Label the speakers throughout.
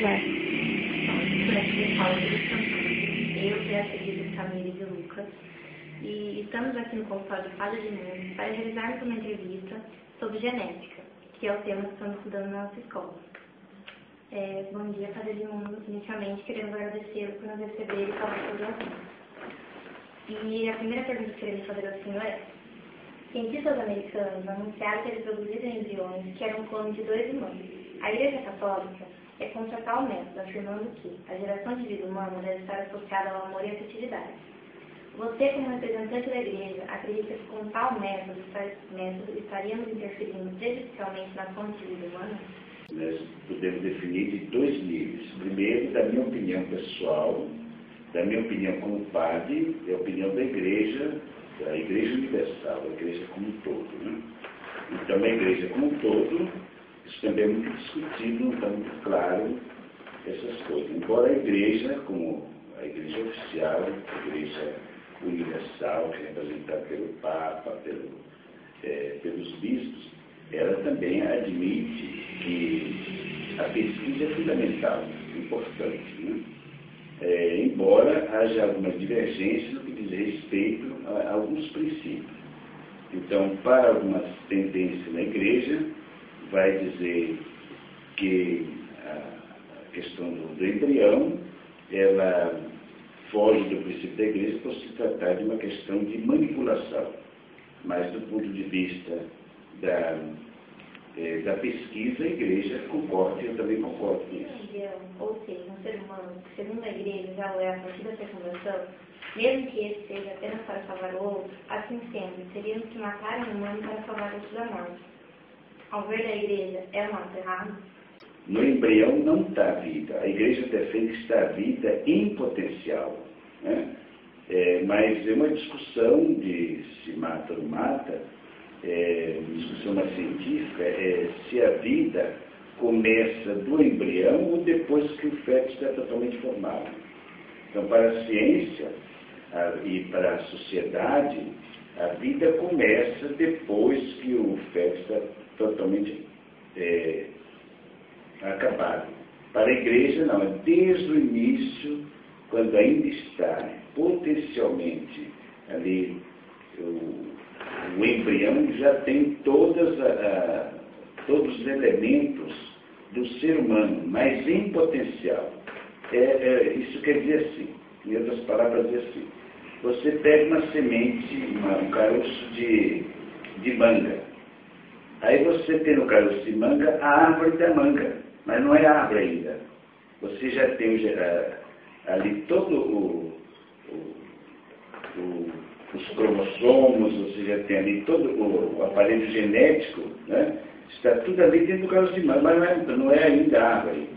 Speaker 1: Vai.
Speaker 2: Eu e a querida Camila de Lucas, e estamos aqui no consultório de Fada de Mundo para realizarmos uma entrevista sobre genética, que é o tema que estamos estudando na nossa escola. Bom dia, Fada de Mundo. Inicialmente, queremos agradecer por nos receber e falar sobre o assunto. E a primeira pergunta que queremos fazer ao senhor é: cientistas americanos anunciaram que eles produziram embriões que eram clones de dois irmãos. A Igreja Católica é contra tal método, afirmando que a geração de vida humana deve estar associada ao amor e à afetividade. Você, como representante da Igreja, acredita que com tal método estaríamos interferindo prejudicialmente na fonte de vida humana?
Speaker 3: Nós podemos definir de dois níveis. Primeiro, da minha opinião pessoal, da minha opinião como padre, e a opinião da Igreja, a Igreja Universal, a Igreja como um todo. Né? Então, a Igreja como um todo, isso também é muito discutido, não está muito claro essas coisas. Embora a Igreja, como a Igreja oficial, a Igreja Universal, que é representada pelo Papa, pelos bispos, ela também admite que a pesquisa é fundamental, importante, né? Embora haja algumas divergências no que diz respeito a alguns princípios. Então, para algumas tendências na Igreja, vai dizer que a questão do embrião, ela foge do princípio da Igreja por se tratar de uma questão de manipulação. Mas, do ponto de vista da pesquisa, a Igreja concorda, e eu também concordo com isso.
Speaker 2: Ou seja, um ser humano, que segundo a Igreja já o é a partir da fecundação, mesmo que esse seja apenas para salvar o outro, assim sendo, teríamos que matar um humano para salvar outro da morte. Ao ver da Igreja, é um ato errado?
Speaker 3: No embrião não está a vida. A Igreja defende que está a vida em potencial. Né? Mas é uma discussão de se mata ou não mata, discussão mais científica, se a vida começa do embrião ou depois que o feto está totalmente formado. Então, para a ciência e para a sociedade, a vida começa depois que o feto está totalmente acabado. Para a Igreja, não, é desde o início, quando ainda está potencialmente ali o embrião, já tem todos os elementos do ser humano, mas em potencial. Isso quer dizer assim, em outras palavras, dizer assim: você pega uma semente, um caroço de manga. Aí você tem no caroço de manga a árvore da manga, mas não é árvore ainda. Você já tem ali todo os cromossomos, você já tem ali todo o aparelho genético, né? Está tudo ali dentro do caroço de manga, mas não é ainda árvore.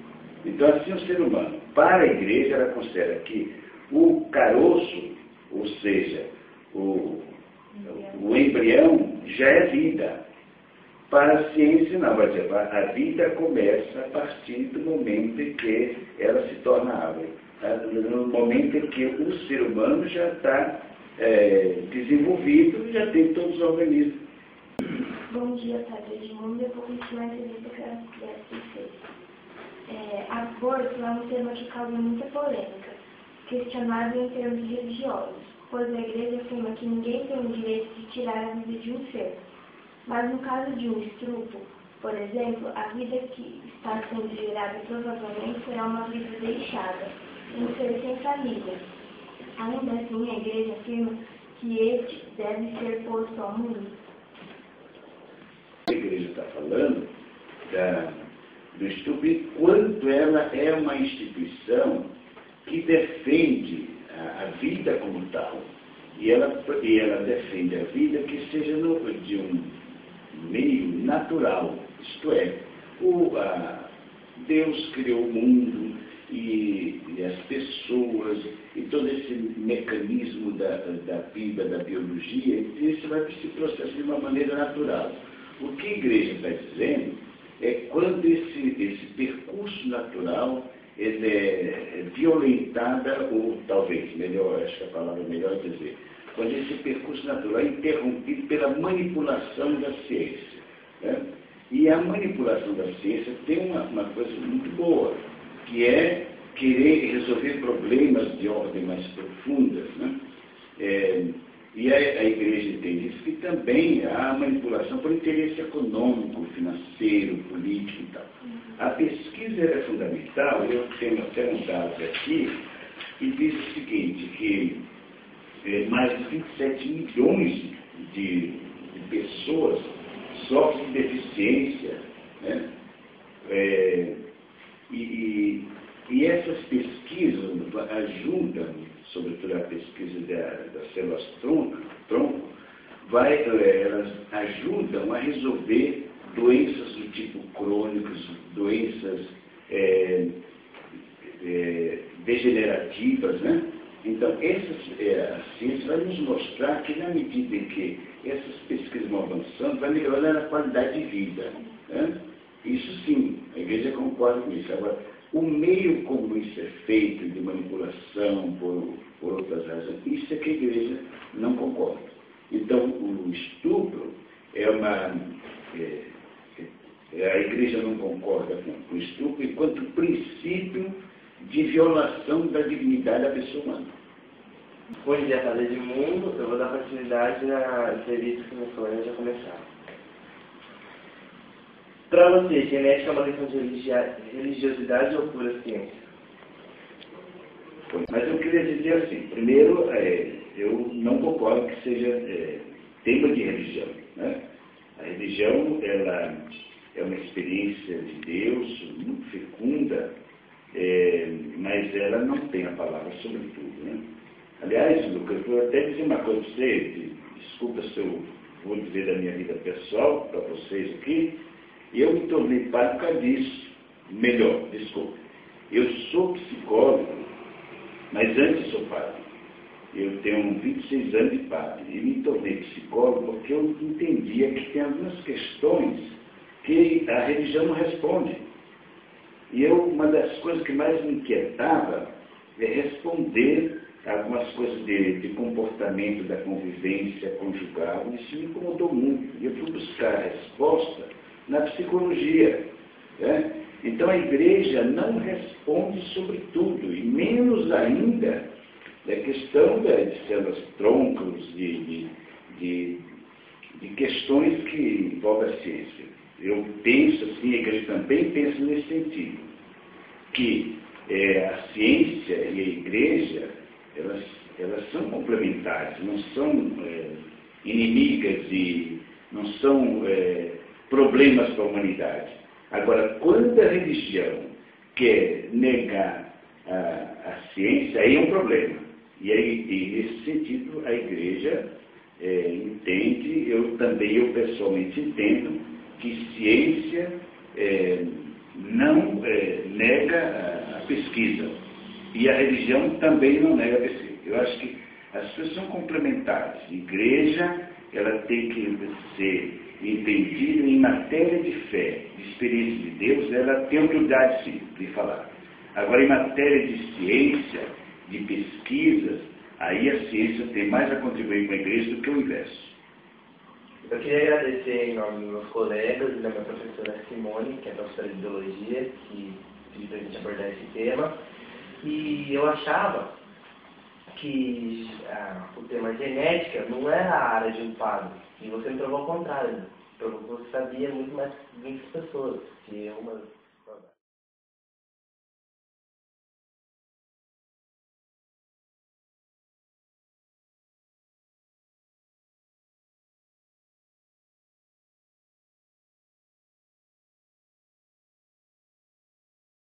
Speaker 3: Então, assim, o ser humano, para a Igreja, ela considera que o caroço, ou seja, o embrião, já é vida. Para a ciência, não, vai dizer, a vida começa a partir do momento em que ela se torna árvore. No momento em que o ser humano já está desenvolvido, já tem todos os organismos.
Speaker 4: Bom dia, Padre Edmundo. Eu vou continuar a entrevista que eu assisti. Aborto é um tema que causa muita polêmica, questionado em termos religiosos, pois a Igreja afirma que ninguém tem o direito de tirar a vida de um ser. Mas no caso de um estrupo, por exemplo, a vida que está sendo gerada provavelmente será uma vida deixada, um ser sem família. Ainda assim, a Igreja afirma que este deve ser posto ao mundo.
Speaker 3: A Igreja está falando do estrupo e quanto ela é uma instituição que defende a vida como tal. E ela defende a vida que seja de um meio natural, isto é, Deus criou o mundo e as pessoas e todo esse mecanismo da vida, da biologia, e isso vai se processar de uma maneira natural. O que a Igreja está dizendo é quando esse percurso natural ele é violentado, ou talvez, melhor, acho que a palavra melhor é dizer, quando esse percurso natural é interrompido pela manipulação da ciência. Né? E a manipulação da ciência tem uma coisa muito boa, que é querer resolver problemas de ordem mais profundas, né? E a igreja entende isso, que também há manipulação por interesse econômico, financeiro, político e tal. A pesquisa é fundamental. Eu tenho até um dado aqui que diz o seguinte, que mais de 27 milhões de pessoas sofrem de deficiência, né? E essas pesquisas ajudam, sobretudo a pesquisa das células tronco, elas ajudam a resolver doenças do tipo crônicas, doenças degenerativas, né? Então, a ciência vai nos mostrar que, na medida em que essas pesquisas vão avançando, vai melhorando a qualidade de vida, né? Isso sim, a igreja concorda com isso. Agora, o meio como isso é feito, de manipulação por outras razões, isso é que a igreja não concorda. Então, o estupro a igreja não concorda com o estupro enquanto princípio de violação da dignidade da pessoa humana.
Speaker 1: Bom dia, Padre Edmundo. Eu vou dar continuidade na entrevista que meu colega já começaram. Para você, genética é uma questão de religiosidade ou pura ciência?
Speaker 3: Mas eu queria dizer assim, primeiro, eu não concordo que seja tema de religião, né? A religião, ela é uma experiência de Deus muito fecunda, mas ela não tem a palavra sobre tudo, né? Aliás, Lucas, eu vou até dizer uma coisa para você, desculpa se eu vou dizer da minha vida pessoal para vocês aqui, eu me tornei padre por causa disso. Melhor, desculpa. Eu sou psicólogo, mas antes sou padre. Eu tenho 26 anos de padre e me tornei psicólogo porque eu entendia que tem algumas questões que a religião não responde. E uma das coisas que mais me inquietava é responder algumas coisas de comportamento da convivência conjugal. Isso me incomodou muito. E eu fui buscar a resposta na psicologia, né? Então a igreja não responde sobre tudo, e menos ainda da questão de células troncos, de questões que envolvem a ciência. Eu penso assim, a igreja também pensa nesse sentido, que a ciência e a igreja, elas são complementares, não são inimigas e não são problemas para a humanidade. Agora, quando a religião quer negar a ciência, aí é um problema. E nesse sentido, a igreja entende, eu pessoalmente entendo, que ciência não nega a pesquisa. E a religião também não nega a pesquisa. Eu acho que as coisas são complementares. A igreja, ela tem que ser entendida em matéria de fé, de experiência de Deus, ela tem humildade sim de falar. Agora, em matéria de ciência, de pesquisas, aí a ciência tem mais a contribuir com a igreja do que o inverso.
Speaker 1: Eu queria agradecer em nome dos meus colegas e da minha professora Simone, que é professora de biologia, que pediu para a gente abordar esse tema. E eu achava que o tema genética não era a área de um padre. E você me provou ao contrário. Provou que você sabia muito mais do que as pessoas. Que